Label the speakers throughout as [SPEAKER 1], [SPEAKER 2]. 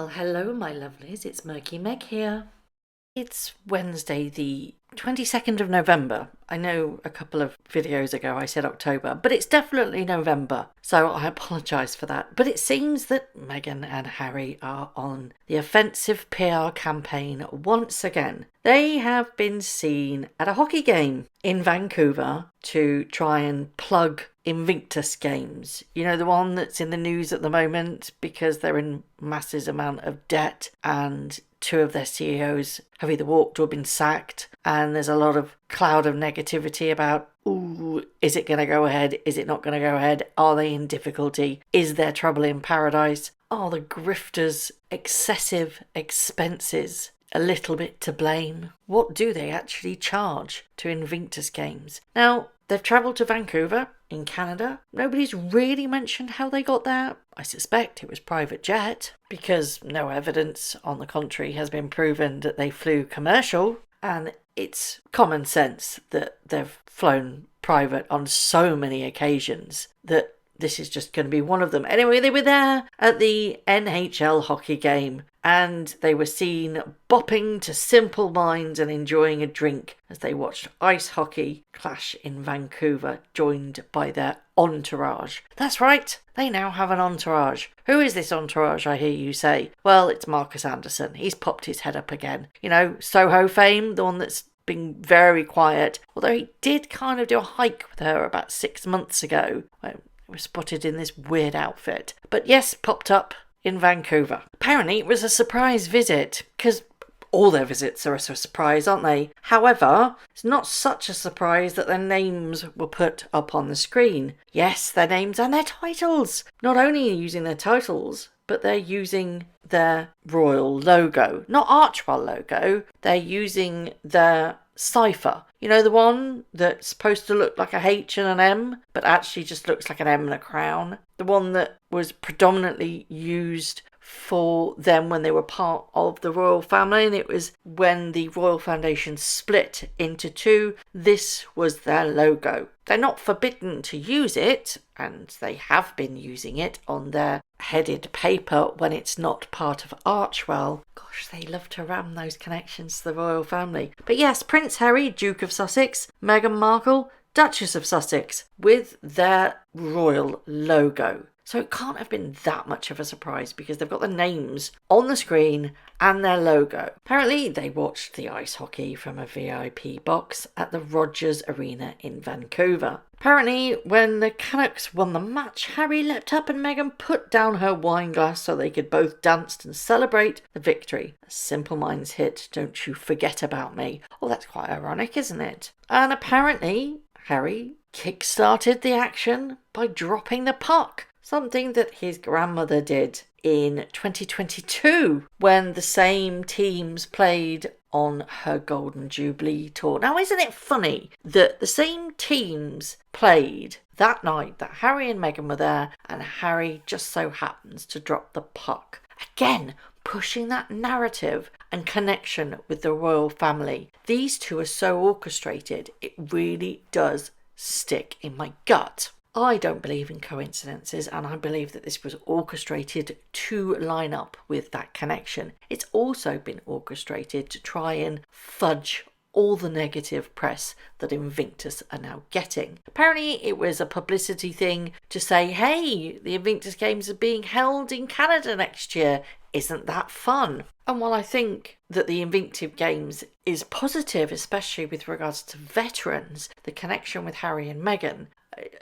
[SPEAKER 1] Well, hello, my lovelies. It's Murky Meg here. It's Wednesday, the 22nd of November. I know a couple of videos ago I said October, but it's definitely November, so I apologise for that. But it seems that Meghan and Harry are on the offensive PR campaign once again. They have been seen at a hockey game in Vancouver to try and plug Invictus Games. You know, the one that's in the news at the moment because they're in massive amount of debt and two of their CEOs have either walked or been sacked, and there's a lot of cloud of negativity about, ooh, is it going to go ahead? Is it not going to go ahead? Are they in difficulty? Is there trouble in paradise? Are the grifters' excessive expenses a little bit to blame? What do they actually charge to Invictus Games? Now, they've travelled to Vancouver in Canada. Nobody's really mentioned how they got there. I suspect it was private jet, because no evidence on the contrary has been proven that they flew commercial, and it's common sense that they've flown private on so many occasions that this is just going to be one of them. Anyway, they were there at the NHL hockey game and they were seen bopping to Simple Minds and enjoying a drink as they watched ice hockey clash in Vancouver, joined by their entourage. That's right, they now have an entourage. Who is this entourage, I hear you say? Well, it's Marcus Anderson. He's popped his head up again. You know, Soho fame, the one that's been very quiet, although he did kind of do a hike with her about 6 months ago. He was spotted in this weird outfit. But yes, popped up in Vancouver. Apparently it was a surprise visit, because all their visits are a surprise, aren't they? However, it's not such a surprise that their names were put up on the screen. Yes, their names and their titles. Not only using their titles, but they're using their royal logo. Not Archwell logo, they're using their cipher. You know, the one that's supposed to look like a H and an M, but actually just looks like an M and a crown. The one that was predominantly used for them when they were part of the royal family, and it was when the Royal Foundation split into two. This was their logo. They're not forbidden to use it, and they have been using it on their headed paper when it's not part of Archwell. Gosh, they love to ram those connections to the royal family. But yes, Prince Harry, Duke of Sussex, Meghan Markle, Duchess of Sussex, with their royal logo. So it can't have been that much of a surprise because they've got the names on the screen and their logo. Apparently they watched the ice hockey from a VIP box at the Rogers Arena in Vancouver. Apparently when the Canucks won the match, Harry leapt up and Meghan put down her wine glass so they could both dance and celebrate the victory. A Simple Minds hit, Don't You Forget About Me. Oh, that's quite ironic, isn't it? And apparently Harry kick-started the action by dropping the puck. Something that his grandmother did in 2022 when the same teams played on her Golden Jubilee tour. Now, isn't it funny that the same teams played that night that Harry and Meghan were there, and Harry just so happens to drop the puck? Again, pushing that narrative and connection with the royal family. These two are so orchestrated, it really does stick in my gut. I don't believe in coincidences, and I believe that this was orchestrated to line up with that connection. It's also been orchestrated to try and fudge all the negative press that Invictus are now getting. Apparently it was a publicity thing to say, hey, the Invictus Games are being held in Canada next year. Isn't that fun? And while I think that the Invictus Games is positive, especially with regards to veterans, the connection with Harry and Meghan,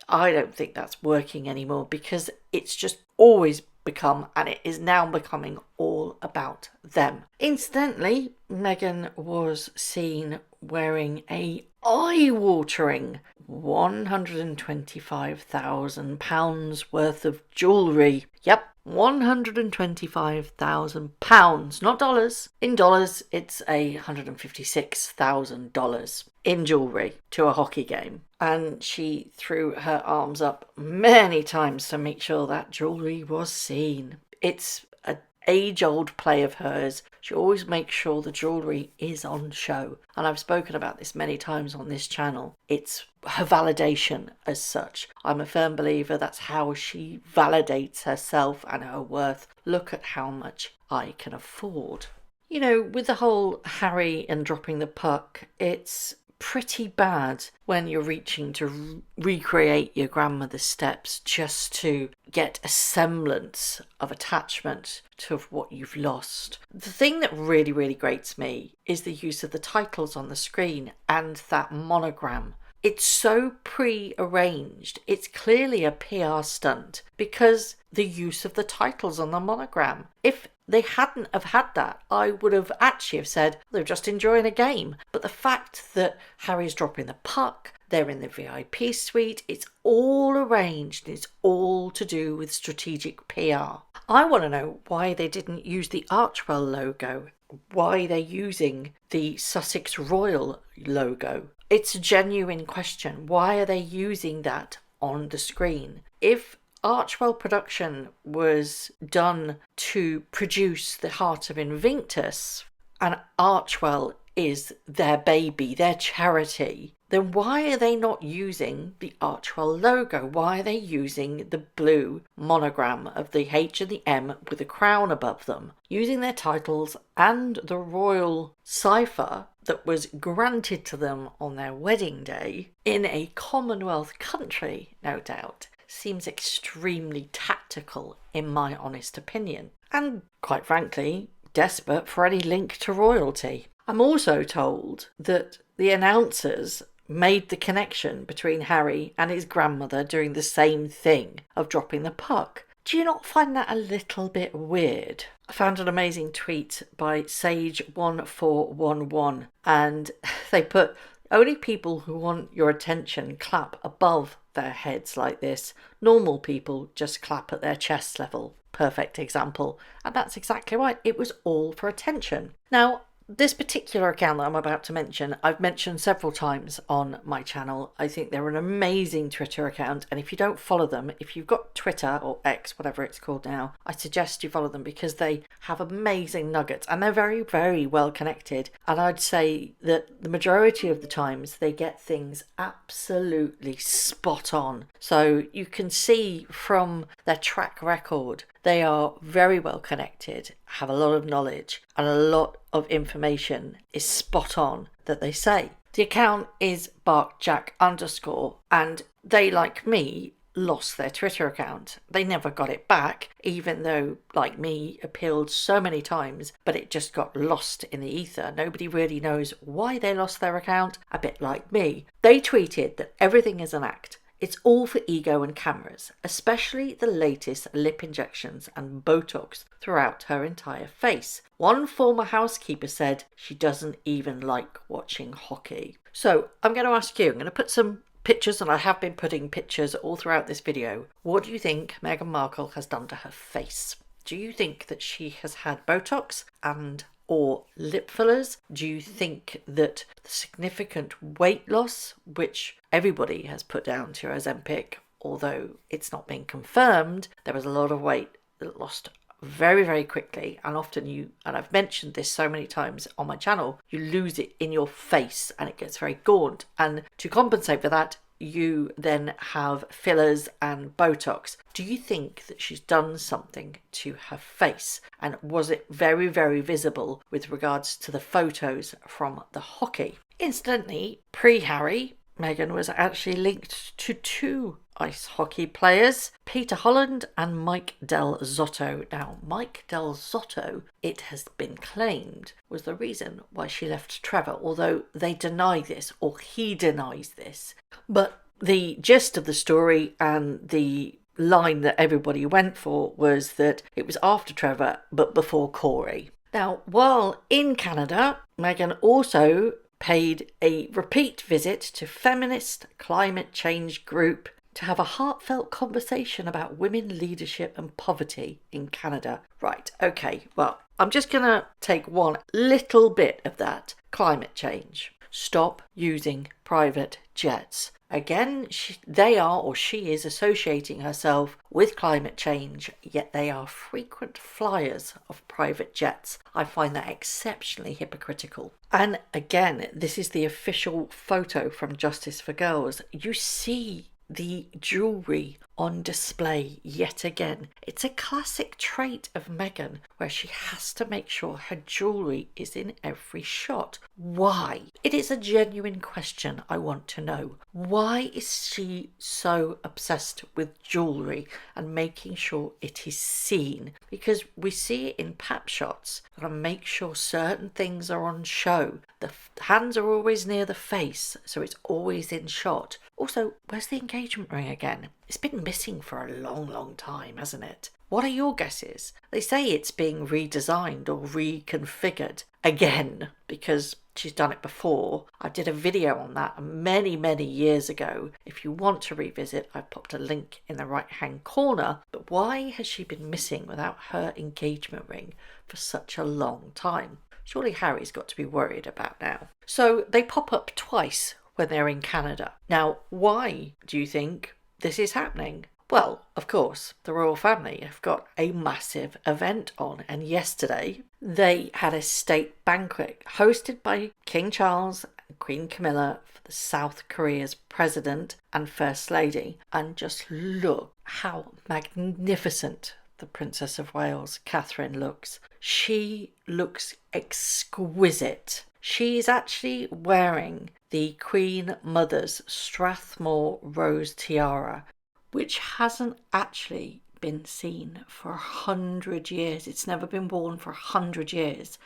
[SPEAKER 1] I don't think that's working anymore because it's just always become, and it is now becoming, all about them. Incidentally, Meghan was seen wearing a eye-watering £125,000 worth of jewellery. Yep, £125,000, not dollars. In dollars, it's $156,000 in jewellery to a hockey game. And she threw her arms up many times to make sure that jewellery was seen. It's a age-old play of hers. She always makes sure the jewellery is on show. And I've spoken about this many times on this channel. It's her validation as such. I'm a firm believer that's how she validates herself and her worth. Look at how much I can afford. You know, with the whole Harry and dropping the puck, it's pretty bad when you're reaching to recreate your grandmother's steps just to get a semblance of attachment to what you've lost. The thing that really, really grates me is the use of the titles on the screen and that monogram. It's so pre-arranged. It's clearly a PR stunt because the use of the titles on the monogram. If they hadn't have had that, I would have actually have said they're just enjoying a game. But the fact that Harry's dropping the puck, they're in the VIP suite, it's all arranged. It's all to do with strategic PR. I want to know why they didn't use the Archwell logo, why they're using the Sussex Royal logo. It's a genuine question. Why are they using that on the screen? If Archwell production was done to produce the Heart of Invictus, and Archwell is their baby, their charity, then why are they not using the Archwell logo? Why are they using the blue monogram of the H and the M with a crown above them? Using their titles and the royal cipher that was granted to them on their wedding day in a Commonwealth country, no doubt, seems extremely tactical in my honest opinion. And quite frankly, desperate for any link to royalty. I'm also told that the announcers made the connection between Harry and his grandmother doing the same thing of dropping the puck. Do you not find that a little bit weird? I found an amazing tweet by Sage1411 and they put, only people who want your attention clap above their heads like this. Normal people just clap at their chest level. Perfect example. And that's exactly right. It was all for attention. Now, this particular account that I'm about to mention, I've mentioned several times on my channel. I think they're an amazing Twitter account, and if you don't follow them, if you've got Twitter or X, whatever it's called now, I suggest you follow them because they have amazing nuggets and they're very, very well connected. And I'd say that the majority of the times they get things absolutely spot on. So you can see from their track record, they are very well connected, have a lot of knowledge, and a lot of information is spot on that they say. The account is barkjack_, and they, like me, lost their Twitter account. They never got it back, even though, like me, appealed so many times, but it just got lost in the ether. Nobody really knows why they lost their account, a bit like me. They tweeted that everything is an act. It's all for ego and cameras, especially the latest lip injections and Botox throughout her entire face. One former housekeeper said she doesn't even like watching hockey. So I'm going to ask you, I'm going to put some pictures, and I have been putting pictures all throughout this video. What do you think Meghan Markle has done to her face? Do you think that she has had Botox and or lip fillers? Do you think that the significant weight loss, which everybody has put down to Ozempic, although it's not been confirmed, there was a lot of weight that lost very, very quickly, and often and I've mentioned this so many times on my channel, you lose it in your face and it gets very gaunt, and to compensate for that, you then have fillers and Botox. Do you think that she's done something to her face? And was it very, very visible with regards to the photos from the hockey? Incidentally, pre-Harry, Meghan was actually linked to two ice hockey players, Peter Holland and Mike Del Zotto. Now, Mike Del Zotto, it has been claimed, was the reason why she left Trevor, although they deny this, or he denies this. But the gist of the story and the line that everybody went for was that it was after Trevor, but before Corey. Now, while in Canada, Meghan also paid a repeat visit to feminist climate change group to have a heartfelt conversation about women leadership and poverty in Canada. Right, okay, well, I'm just going to take one little bit of that. Climate change. Stop using private jets. again, she is associating herself with climate change, yet they are frequent flyers of private jets. I find that exceptionally hypocritical. And again, this is the official photo from Justice for Girls. You see the jewellery on display yet again. It's a classic trait of Meghan where she has to make sure her jewellery is in every shot. Why? It is a genuine question I want to know. Why is she so obsessed with jewellery and making sure it is seen? Because we see it in pap shots. Gotta make sure certain things are on show. The hands are always near the face, so it's always in shot. Also, where's the engagement ring again? It's been missing for a long time, hasn't it? What are your guesses? They say it's being redesigned or reconfigured again because she's done it before. I did a video on that many years ago. If you want to revisit, I've popped a link in the right hand corner. But why has she been missing without her engagement ring for such a long time? Surely Harry's got to be worried about now. So they pop up twice when they're in Canada. Now, why do you think this is happening? Well, of course, the royal family have got a massive event on, and yesterday they had a state banquet hosted by King Charles and Queen Camilla for the South Korea's president and First Lady. And just look how magnificent the Princess of Wales, Catherine, looks. She looks exquisite. She's actually wearing the Queen Mother's Strathmore Rose tiara, which hasn't actually been seen for 100 years. It's never been worn for 100 years,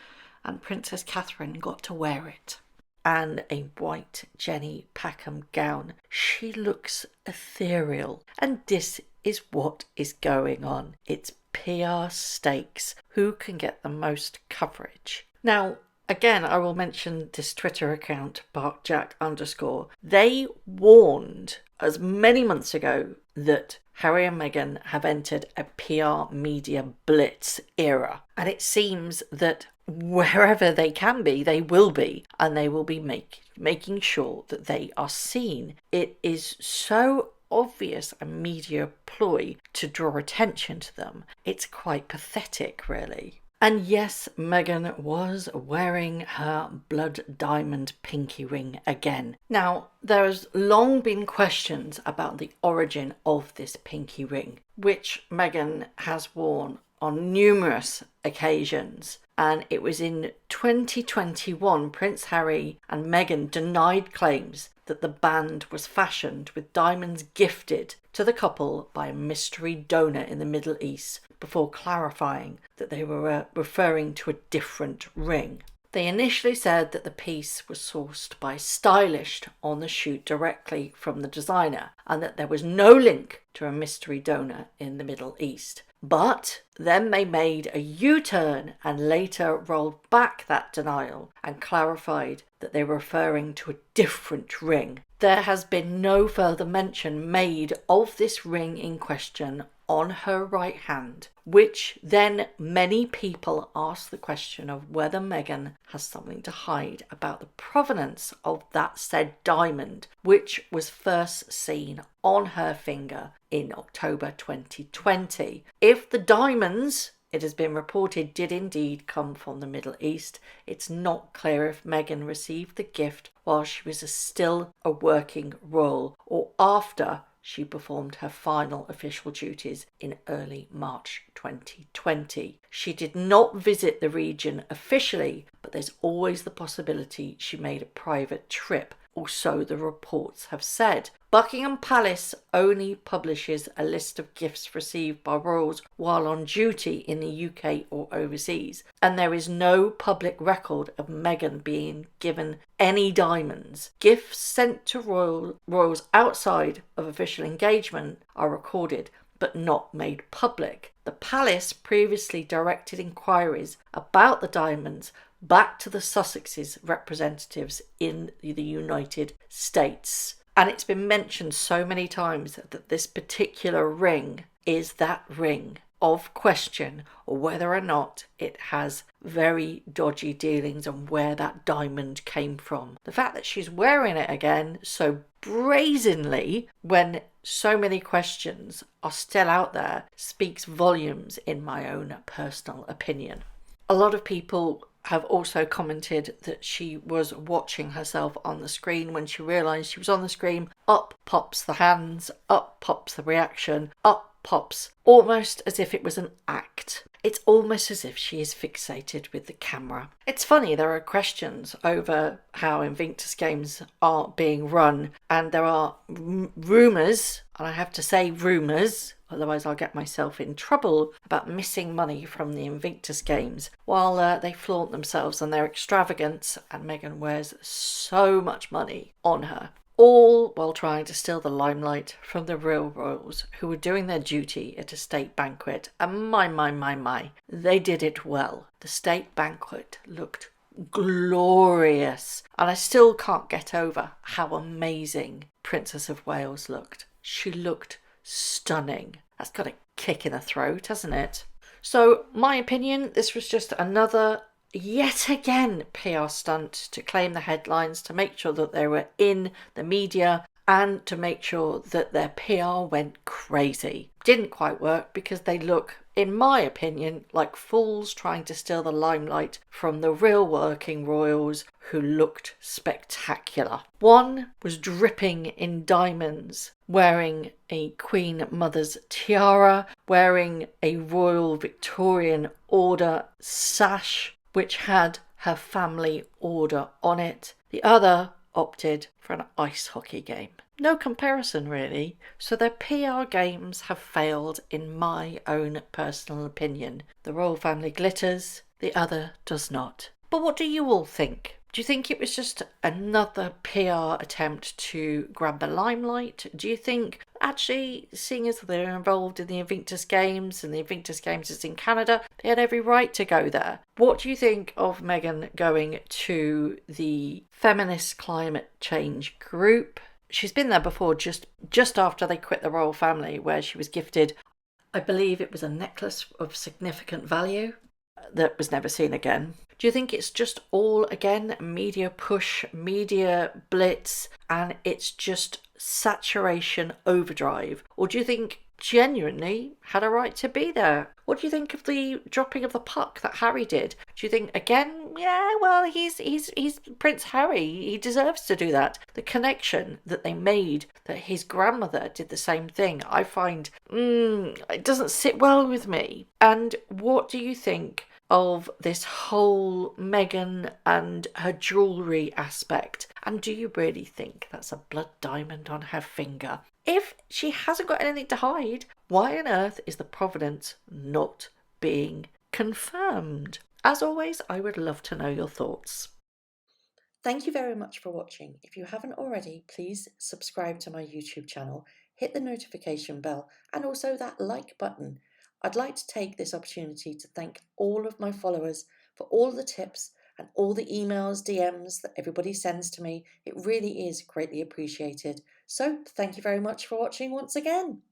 [SPEAKER 1] and Princess Catherine got to wear it. And a white Jenny Packham gown. She looks ethereal, and this is what is going on. It's PR stakes. Who can get the most coverage? Now, again, I will mention this Twitter account, BarkJack_. They warned us many months ago that Harry and Meghan have entered a PR media blitz era. And it seems that wherever they can be, they will be. And they will be making sure that they are seen. It is so obvious a media ploy to draw attention to them. It's quite pathetic, really. And yes, Meghan was wearing her blood diamond pinky ring again. Now, there's long been questions about the origin of this pinky ring, which Meghan has worn on numerous occasions. And it was in 2021 Prince Harry and Meghan denied claims that the band was fashioned with diamonds gifted to the couple by a mystery donor in the Middle East, before clarifying that they were referring to a different ring. They initially said that the piece was sourced by a stylist on the shoot directly from the designer, and that there was no link to a mystery donor in the Middle East. But then they made a U-turn and later rolled back that denial and clarified that they were referring to a different ring. There has been no further mention made of this ring in question on her right hand, which then many people ask the question of whether Meghan has something to hide about the provenance of that said diamond, which was first seen on her finger in October 2020. If the diamonds, it has been reported, did indeed come from the Middle East, it's not clear if Meghan received the gift while she was still a working royal or after she performed her final official duties in early March 2020. She did not visit the region officially, but there's always the possibility she made a private trip, or so the reports have said. Buckingham Palace only publishes a list of gifts received by royals while on duty in the UK or overseas, and there is no public record of Meghan being given any diamonds. Gifts sent to royals outside of official engagement are recorded but not made public. The palace previously directed inquiries about the diamonds back to the Sussex's representatives in the United States. And it's been mentioned so many times that this particular ring is that ring of question whether or not it has very dodgy dealings and where that diamond came from. The fact that she's wearing it again so brazenly when so many questions are still out there speaks volumes, in my own personal opinion. A lot of people have also commented that she was watching herself on the screen. When she realised she was on the screen, up pops the hands, up pops the reaction, up pops, almost as if it was an act. It's almost as if she is fixated with the camera. It's funny, there are questions over how Invictus Games are being run, and there are rumours, and I have to say rumours, otherwise I'll get myself in trouble, about missing money from the Invictus Games, while they flaunt themselves on their extravagance, and Meghan wears so much money on her. All while trying to steal the limelight from the real royals who were doing their duty at a state banquet. And my, they did it well. The state banquet looked glorious. And I still can't get over how amazing Princess of Wales looked. She looked stunning. That's got a kick in the throat, hasn't it? So, my opinion, this was just another yet again PR stunt to claim the headlines, to make sure that they were in the media, and to make sure that their PR went crazy. Didn't quite work because they look, in my opinion, like fools trying to steal the limelight from the real working royals who looked spectacular. One was dripping in diamonds, wearing a Queen Mother's tiara, wearing a Royal Victorian Order sash, which had her family order on it. The other opted for an ice hockey game. No comparison, really. So their PR games have failed, in my own personal opinion. The royal family glitters, the other does not. But what do you all think? Do you think it was just another PR attempt to grab the limelight? Do you think, actually, seeing as they're involved in the Invictus Games, and the Invictus Games is in Canada, they had every right to go there? What do you think of Meghan going to the feminist climate change group? She's been there before, just after they quit the royal family, where she was gifted, I believe it was a necklace of significant value that was never seen again. Do you think it's just all, again, media push, media blitz, and it's just saturation overdrive? Or do you think genuinely had a right to be there? What do you think of the dropping of the puck that Harry did? Do you think, again, yeah, well, he's Prince Harry, he deserves to do that? The connection that they made, that his grandmother did the same thing, I find, it doesn't sit well with me. And what do you think of this whole Meghan and her jewellery aspect? And do you really think that's a blood diamond on her finger? If she hasn't got anything to hide, why on earth is the provenance not being confirmed? As always, I would love to know your thoughts. Thank you very much for watching. If you haven't already, please subscribe to my YouTube channel, hit the notification bell, and also that like button. I'd like to take this opportunity to thank all of my followers for all the tips and all the emails, DMs that everybody sends to me. It really is greatly appreciated. So thank you very much for watching once again.